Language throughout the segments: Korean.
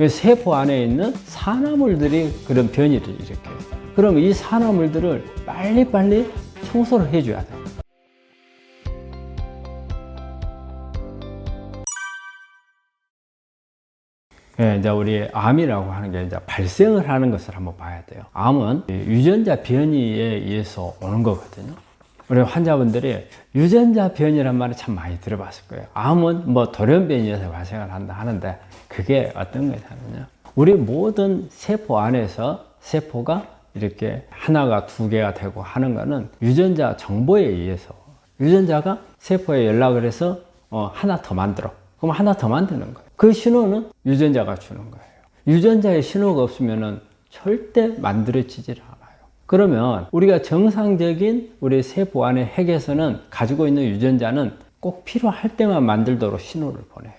세포 안에 있는 산화물들이 그런 변이를 일으켜요. 그럼 이 산화물들을 빨리빨리 청소를 해줘야 돼요. 이제 우리 암이라고 하는 게 이제 발생을 하는 것을 한번 봐야 돼요. 암은 유전자 변이에 의해서 오는 거거든요. 우리 환자분들이 유전자 변이란 말을 참 많이 들어봤을 거예요. 암은 뭐 돌연변이에서 발생을 한다 하는데 그게 어떤 거냐면요. 우리 모든 세포 안에서 세포가 이렇게 하나가 두 개가 되고 하는 거는 유전자 정보에 의해서 유전자가 세포에 연락을 해서 하나 더 만들어. 그럼 하나 더 만드는 거예요. 그 신호는 유전자가 주는 거예요. 유전자의 신호가 없으면 절대 만들어지질 않아요. 그러면 우리가 정상적인 우리 세포 안의 핵에서는 가지고 있는 유전자는 꼭 필요할 때만 만들도록 신호를 보내요.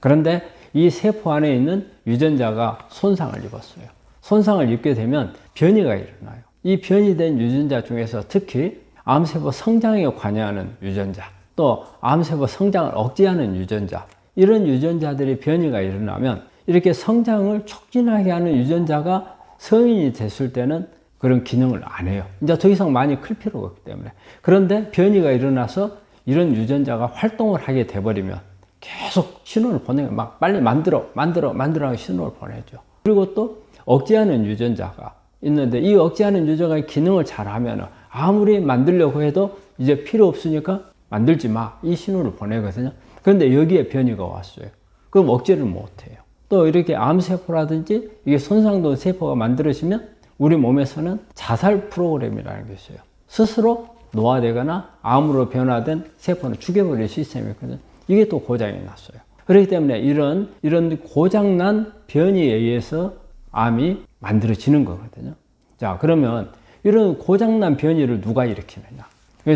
그런데 이 세포 안에 있는 유전자가 손상을 입었어요. 손상을 입게 되면 변이가 일어나요. 이 변이된 유전자 중에서 특히 암세포 성장에 관여하는 유전자, 또 암세포 성장을 억제하는 유전자, 이런 유전자들이 변이가 일어나면 이렇게 성장을 촉진하게 하는 유전자가 성인이 됐을 때는 그런 기능을 안 해요. 이제 더 이상 많이 클 필요가 없기 때문에. 그런데 변이가 일어나서 이런 유전자가 활동을 하게 돼버리면 계속 신호를 보내요. 막 빨리 만들어 하고 신호를 보내죠. 그리고 또 억제하는 유전자가 있는데 이 억제하는 유전자가 기능을 잘하면 아무리 만들려고 해도 이제 필요 없으니까 만들지 마. 이 신호를 보내거든요. 그런데 여기에 변이가 왔어요. 그럼 억제를 못해요. 또 이렇게 암세포라든지 이게 손상된 세포가 만들어지면 우리 몸에서는 자살 프로그램이라는 게 있어요. 스스로 노화되거나 암으로 변화된 세포는 죽여버릴 시스템이 있거든요. 이게 또 고장이 났어요. 그렇기 때문에 이런 고장난 변이에 의해서 암이 만들어지는 거거든요. 자, 그러면 이런 고장난 변이를 누가 일으키느냐?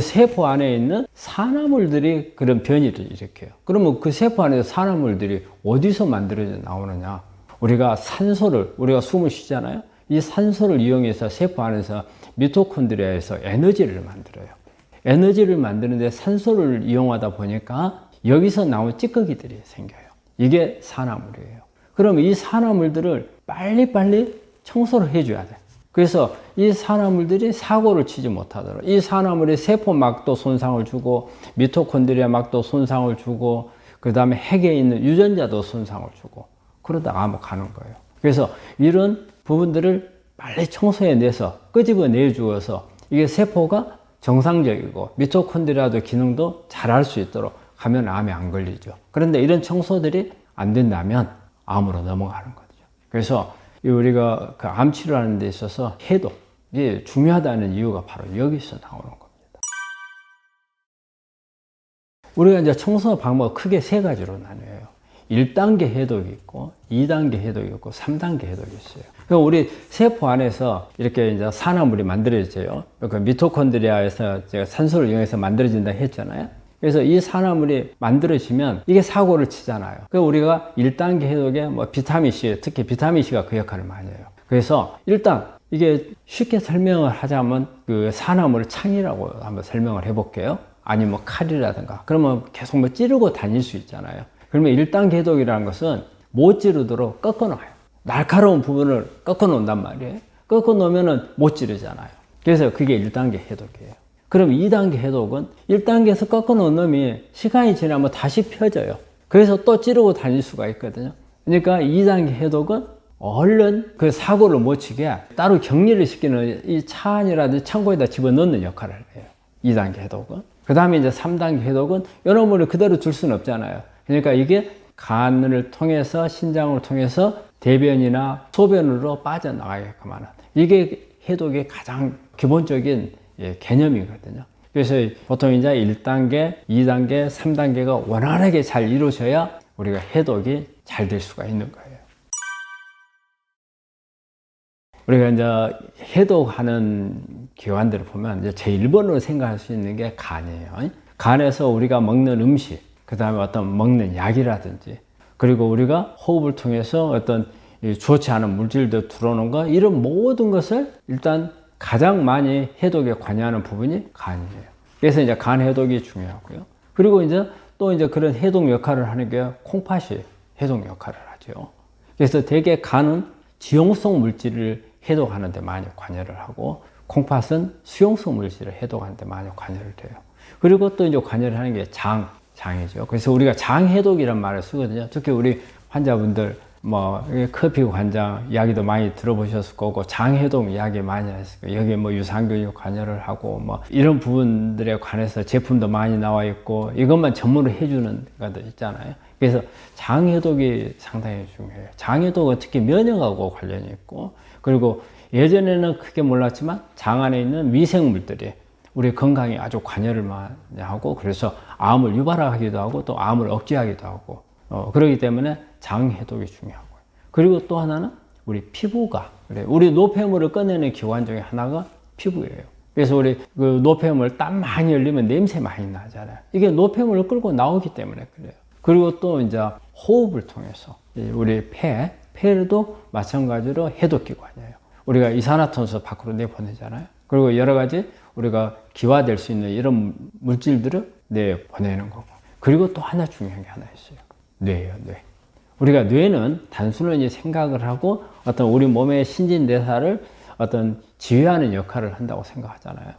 세포 안에 있는 산화물들이 그런 변이를 일으켜요. 그러면 그 세포 안에서 산화물들이 어디서 만들어져 나오느냐? 우리가 숨을 쉬잖아요. 이 산소를 이용해서 세포 안에서 미토콘드리아에서 에너지를 만들어요. 에너지를 만드는데 산소를 이용하다 보니까 여기서 나온 찌꺼기들이 생겨요. 이게 산화물이에요. 그럼 이 산화물들을 빨리빨리 청소를 해줘야 돼요. 그래서 이 산화물들이 사고를 치지 못하도록 이 산화물이 세포막도 손상을 주고 미토콘드리아 막도 손상을 주고 그 다음에 핵에 있는 유전자도 손상을 주고 그러다 암으로 가는 거예요. 그래서 이런 부분들을 빨리 청소해내서 끄집어내 주어서 이게 세포가 정상적이고 미토콘드리아도 기능도 잘할 수 있도록 하면 암에 안 걸리죠. 그런데 이런 청소들이 안 된다면 암으로 넘어가는 거죠. 그래서 우리가 그 암 치료하는 데 있어서 해독이 중요하다는 이유가 바로 여기서 나오는 겁니다. 우리가 이제 청소 방법 크게 세 가지로 나뉘어요. 1단계 해독이 있고, 2단계 해독이 있고, 3단계 해독이 있어요. 그럼 우리 세포 안에서 이렇게 이제 산화물이 만들어져요. 그 미토콘드리아에서 제가 산소를 이용해서 만들어진다 했잖아요. 그래서 이 산화물이 만들어지면 이게 사고를 치잖아요. 그래서 우리가 1단계 해독에 뭐 비타민C, 특히 비타민C가 그 역할을 많이 해요. 그래서 일단 이게 쉽게 설명을 하자면 그 산화물 창이라고 한번 설명을 해볼게요. 아니면 뭐 칼이라든가. 그러면 계속 뭐 찌르고 다닐 수 있잖아요. 그러면 1단계 해독이라는 것은 못 찌르도록 꺾어놔요. 날카로운 부분을 꺾어놓는단 말이에요. 꺾어놓으면 못 찌르잖아요. 그래서 그게 1단계 해독이에요. 그럼 2단계 해독은 1단계에서 꺾어놓은 놈이 시간이 지나면 다시 펴져요. 그래서 또 찌르고 다닐 수가 있거든요. 그러니까 2단계 해독은 얼른 그 사고를 못 치게 따로 격리를 시키는 이 차 안이라든지 창고에다 집어넣는 역할을 해요. 2단계 해독은. 그 다음에 이제 3단계 해독은 이놈을 그대로 둘 수는 없잖아요. 그러니까 이게 간을 통해서 신장을 통해서 대변이나 소변으로 빠져나가게끔 하는 이게 해독의 가장 기본적인 개념이거든요. 그래서 보통 이제 1단계, 2단계, 3단계가 원활하게 잘 이루어져야 우리가 해독이 잘 될 수가 있는 거예요. 우리가 이제 해독하는 기관들을 보면 이제 제일 번으로 생각할 수 있는 게 간이에요. 간에서 우리가 먹는 음식, 그 다음에 어떤 먹는 약이라든지, 그리고 우리가 호흡을 통해서 어떤 좋지 않은 물질들 들어오는 거, 이런 모든 것을 일단 가장 많이 해독에 관여하는 부분이 간이에요. 그래서 이제 간 해독이 중요하고요. 그리고 이제 또 이제 그런 해독 역할을 하는 게 콩팥이 해독 역할을 하죠. 그래서 대개 간은 지용성 물질을 해독하는 데 많이 관여를 하고, 콩팥은 수용성 물질을 해독하는 데 많이 관여를 해요. 그리고 또 이제 관여를 하는 게 장이죠. 그래서 우리가 장해독이란 말을 쓰거든요. 특히 우리 환자분들 커피 관장 이야기도 많이 들어보셨을 거고, 장해독 이야기 많이 했을 거예요. 여기에 유산균이 관여를 하고 이런 부분들에 관해서 제품도 많이 나와 있고, 이것만 전문으로 해주는 것도 있잖아요. 그래서 장해독이 상당히 중요해요. 장해독은 특히 면역하고 관련이 있고, 그리고 예전에는 크게 몰랐지만 장 안에 있는 미생물들이 우리 건강에 아주 관여를 많이 하고, 그래서 암을 유발하기도 하고 또 암을 억제하기도 하고, 그렇기 때문에 장 해독이 중요하고요. 그리고 또 하나는 우리 피부가, 우리 노폐물을 꺼내는 기관 중에 하나가 피부예요. 그래서 우리 그 노폐물 땀 많이 흘리면 냄새 많이 나잖아요. 이게 노폐물을 끌고 나오기 때문에 그래요. 그리고 또 이제 호흡을 통해서 우리 폐도 마찬가지로 해독기관이에요. 우리가 이산화탄소 밖으로 내보내잖아요. 그리고 여러 가지 우리가 기화될 수 있는 이런 물질들을 내보내는 거고. 그리고 또 하나 중요한 게 하나 있어요. 뇌예요, 뇌. 우리가 뇌는 단순히 생각을 하고 어떤 우리 몸의 신진대사를 어떤 지휘하는 역할을 한다고 생각하잖아요.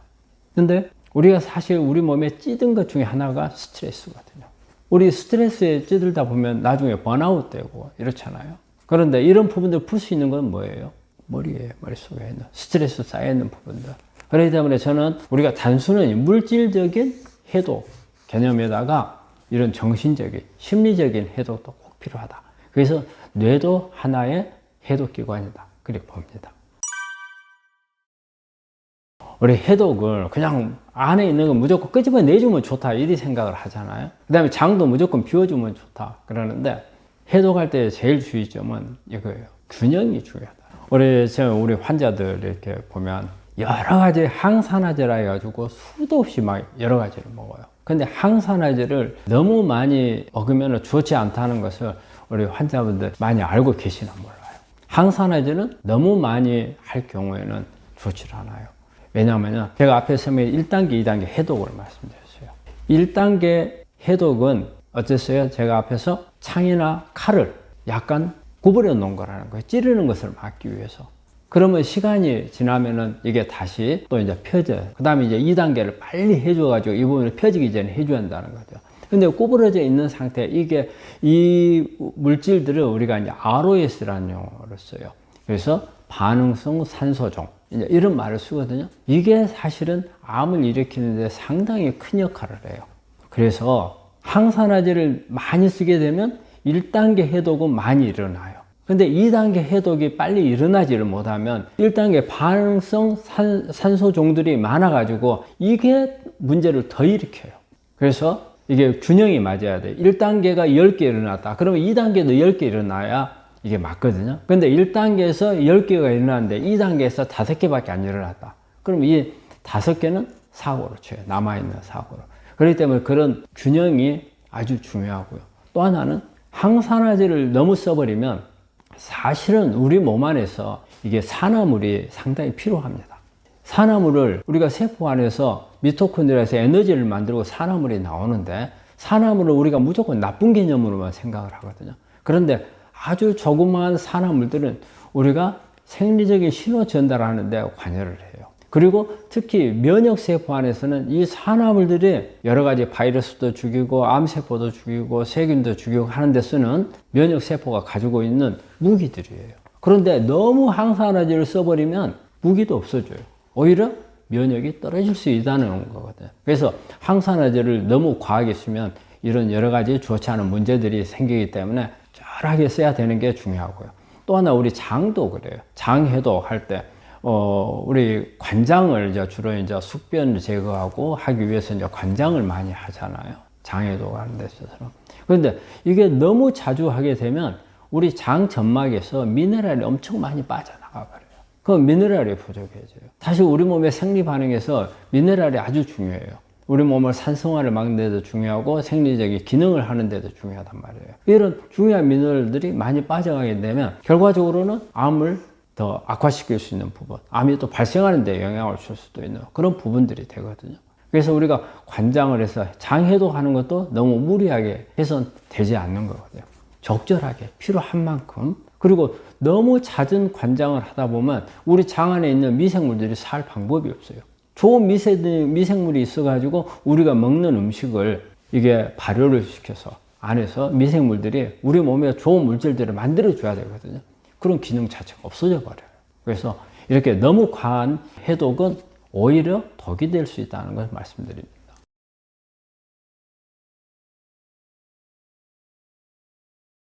근데 우리가 사실 우리 몸에 찌든 것 중에 하나가 스트레스거든요. 우리 스트레스에 찌들다 보면 나중에 번아웃 되고 이렇잖아요. 그런데 이런 부분들 풀 수 있는 건 뭐예요? 머리예요. 머릿속에 있는 스트레스 쌓여있는 부분들. 그렇기 때문에 저는 우리가 단순히 물질적인 해독 개념에다가 이런 정신적인, 심리적인 해독도 꼭 필요하다. 그래서 뇌도 하나의 해독기관이다. 그렇게 봅니다. 우리 해독을 그냥 안에 있는 거 무조건 끄집어내주면 좋다. 이리 생각을 하잖아요. 그 다음에 장도 무조건 비워주면 좋다. 그러는데 해독할 때 제일 주의점은 이거예요. 균형이 중요하다. 우리 환자들 이렇게 보면 여러 가지 항산화제라 해가지고 수도 없이 막 여러 가지를 먹어요. 근데 항산화제를 너무 많이 먹으면 좋지 않다는 것을 우리 환자분들 많이 알고 계시나 몰라요. 항산화제는 너무 많이 할 경우에는 좋지 않아요. 왜냐하면 제가 앞에 설명한 1단계, 2단계 해독을 말씀드렸어요. 1단계 해독은 어땠어요? 제가 앞에서 창이나 칼을 약간 구부려 놓은 거라는 거예요. 찌르는 것을 막기 위해서. 그러면 시간이 지나면은 이게 다시 또 이제 펴져요. 그 다음에 이제 2단계를 빨리 해줘가지고 이 부분을 펴지기 전에 해줘야 한다는 거죠. 근데 구부러져 있는 상태, 이 물질들을 우리가 이제 ROS라는 용어를 써요. 그래서 반응성 산소종. 이제 이런 말을 쓰거든요. 이게 사실은 암을 일으키는데 상당히 큰 역할을 해요. 그래서 항산화제를 많이 쓰게 되면 1단계 해독은 많이 일어나요. 근데 2단계 해독이 빨리 일어나지를 못하면 1단계 반응성 산소종들이 많아가지고 이게 문제를 더 일으켜요. 그래서 이게 균형이 맞아야 돼요. 1단계가 10개 일어났다. 그러면 2단계도 10개 일어나야 이게 맞거든요. 근데 1단계에서 10개가 일어났는데 2단계에서 5개밖에 안 일어났다. 그럼 이 5개는 사고로 쳐요. 남아있는 사고로. 그렇기 때문에 그런 균형이 아주 중요하고요. 또 하나는 항산화제를 너무 써버리면 사실은 우리 몸 안에서 이게 산화물이 상당히 필요합니다. 산화물을 우리가 세포 안에서 미토콘드리아에서 에너지를 만들고 산화물이 나오는데 산화물을 우리가 무조건 나쁜 개념으로만 생각을 하거든요. 그런데 아주 조그마한 산화물들은 우리가 생리적인 신호 전달하는 데 관여를 해요. 그리고 특히 면역세포 안에서는 이 산화물들이 여러 가지 바이러스도 죽이고 암세포도 죽이고 세균도 죽이고 하는 데 쓰는 면역세포가 가지고 있는 무기들이에요. 그런데 너무 항산화제를 써버리면 무기도 없어져요. 오히려 면역이 떨어질 수 있다는 거거든요. 그래서 항산화제를 너무 과하게 쓰면 이런 여러 가지 좋지 않은 문제들이 생기기 때문에 쩔하게 써야 되는 게 중요하고요. 또 하나 우리 장도 그래요. 장 해독할 때 우리 관장을 이제 주로 이제 숙변을 제거하고 하기 위해서 이제 관장을 많이 하잖아요. 장 해독하는 데 있어서. 그런데 이게 너무 자주 하게 되면 우리 장 점막에서 미네랄이 엄청 많이 빠져나가 버려요. 그럼 미네랄이 부족해져요. 사실 우리 몸의 생리 반응에서 미네랄이 아주 중요해요. 우리 몸을 산성화를 막는 데도 중요하고 생리적인 기능을 하는 데도 중요하단 말이에요. 이런 중요한 미네랄들이 많이 빠져가게 되면 결과적으로는 암을 더 악화시킬 수 있는 부분, 암이 또 발생하는 데 영향을 줄 수도 있는 그런 부분들이 되거든요. 그래서 우리가 관장을 해서 장해독하는 것도 너무 무리하게 해서는 되지 않는 거거든요. 적절하게 필요한 만큼 그리고 너무 잦은 관장을 하다 보면 우리 장 안에 있는 미생물들이 살 방법이 없어요. 좋은 미생물이 있어가지고 우리가 먹는 음식을 이게 발효를 시켜서 안에서 미생물들이 우리 몸에 좋은 물질들을 만들어줘야 되거든요. 그런 기능 자체가 없어져 버려요. 그래서 이렇게 너무 과한 해독은 오히려 독이 될 수 있다는 걸 말씀드립니다.